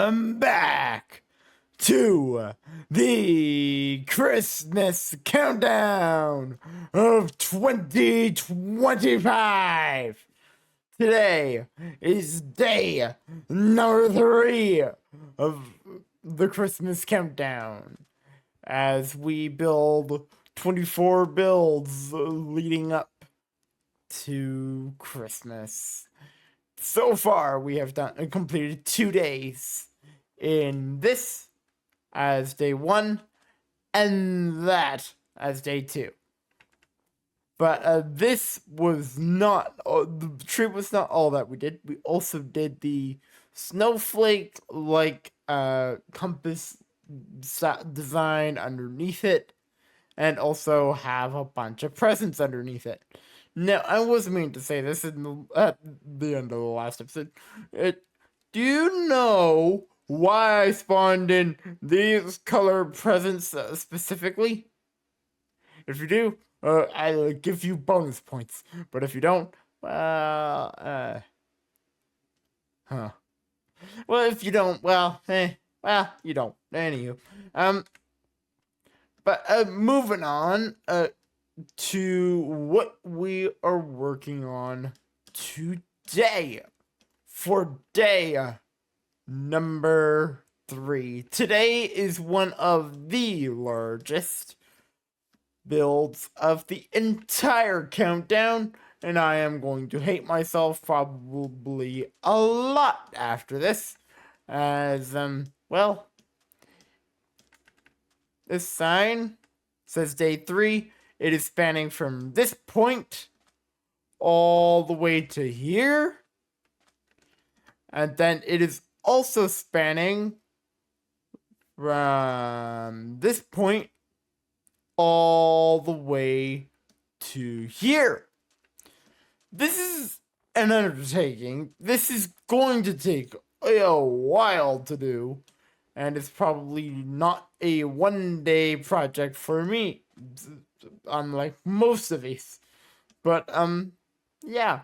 Welcome back to the Christmas countdown of 2025. Today is day number 3 of the Christmas countdown as we build 24 builds leading up to Christmas. So far, we have completed 2 days in this as day 1 and that as day 2. But this was not, the tree was not all that we did. We also did the snowflake-like compass design underneath it, and also have a bunch of presents underneath it. Now, I wasn't meaning to say this at the end of the last episode. Do you know why I spawned in these color presents specifically? If you do, I'll give you bonus points. But if you don't, well, Well, if you don't, well, you don't. Anywho, but moving on, to what we are working on today for day number 3. Today is one of the largest builds of the entire countdown, and I am going to hate myself probably a lot after this, as, well, this sign says day 3. It is spanning from this point all the way to here. And then it is also spanning from this point all the way to here. This is an undertaking. This is going to take a while to do. And it's probably not a one-day project for me, unlike most of these. But, yeah.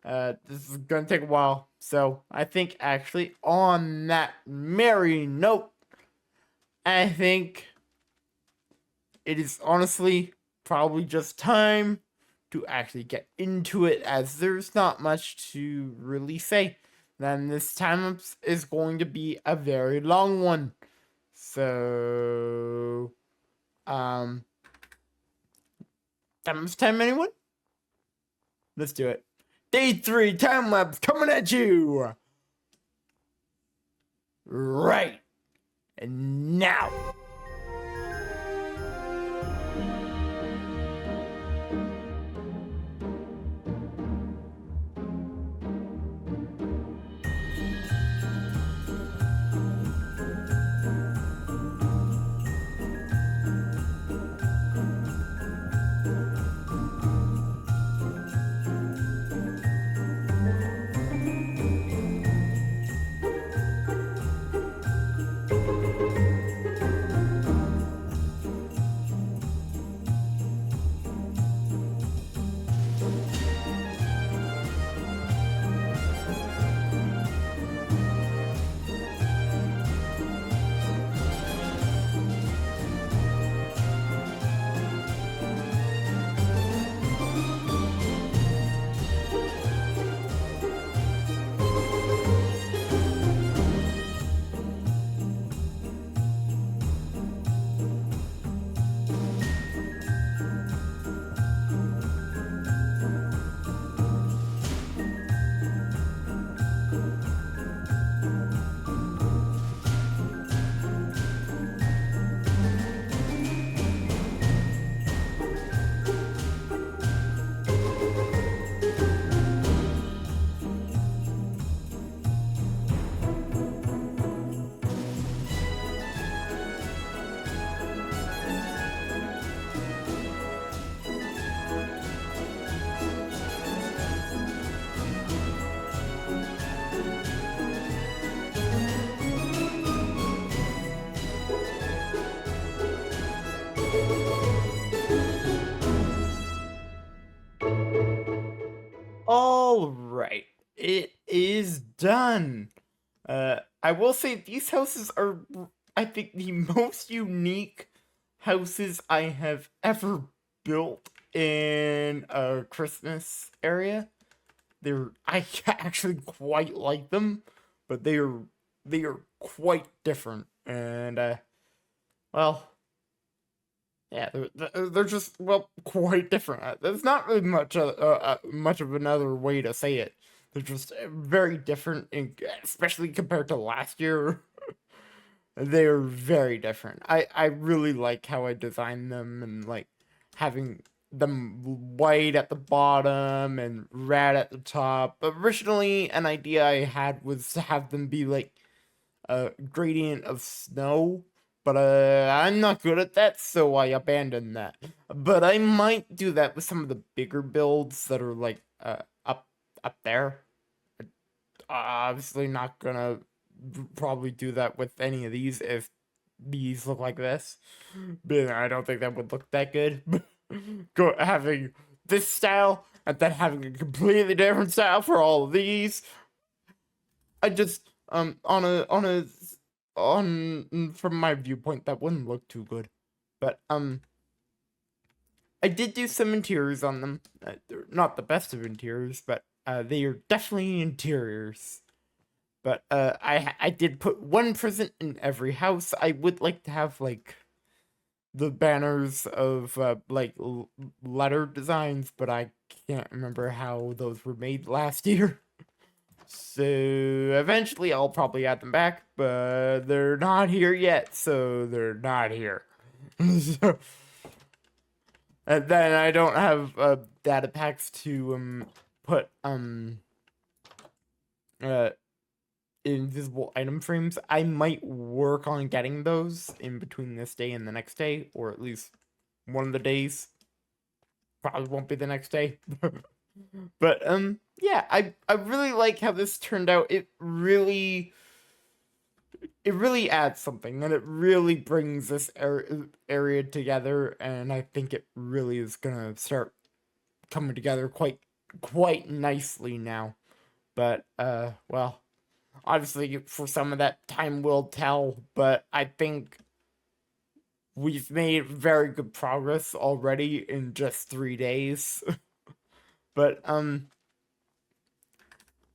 This is gonna take a while. So, I think actually on that merry note, I think it is honestly probably just time to actually get into it, as there's not much to really say. Then this time is going to be a very long one. So, time anyone? Let's do it. Day 3 time lapse coming at you right now. All right, it is done. I will say these houses are, I think, the most unique houses I have ever built in a Christmas area. I actually quite like them, but they are quite different, and well, yeah, they're just, well, quite different. There's not really much of another way to say it. They're just very different, especially compared to last year. They're very different. I really like how I designed them, and like having them white at the bottom and red at the top. Originally, an idea I had was to have them be like a gradient of snow, but I'm not good at that, so I abandoned that. But I might do that with some of the bigger builds that are like up there. Obviously not gonna probably do that with any of these if these look like this. But I don't think that would look that good. Having this style and then having a completely different style for all of these. I just on from my viewpoint that wouldn't look too good. But I did do some interiors on them. They're not the best of interiors, but they are definitely interiors. But I did put one present in every house. I would like to have like the banners of like letter designs, but I can't remember how those were made last year. So eventually I'll probably add them back, but they're not here yet, so they're not here. So, and then I don't have data packs to put invisible item frames. I might work on getting those in between this day and the next day, or at least one of the days. Probably won't be the next day. But yeah, I really like how this turned out. It really adds something, and it really brings this area together, and I think it really is gonna start coming together quite nicely now. But well, obviously for some of that time will tell, but I think we've made very good progress already in just 3 days. But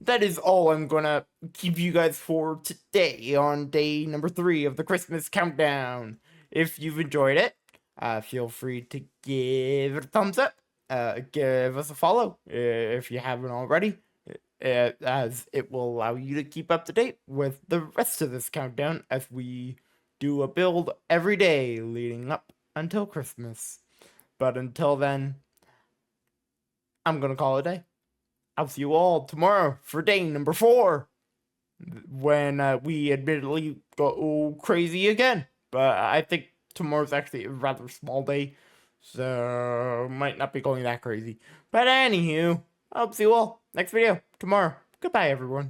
that is all I'm gonna keep you guys for today on day number 3 of the Christmas countdown. If you've enjoyed it, feel free to give it a thumbs up. Give us a follow if you haven't already, as it will allow you to keep up to date with the rest of this countdown as we do a build every day leading up until Christmas. But until then, I'm gonna call it a day. I'll see you all tomorrow for day number 4, when we admittedly go crazy again. But I think tomorrow's actually a rather small day, so might not be going that crazy. But anywho, I'll see you all next video tomorrow. Goodbye, everyone.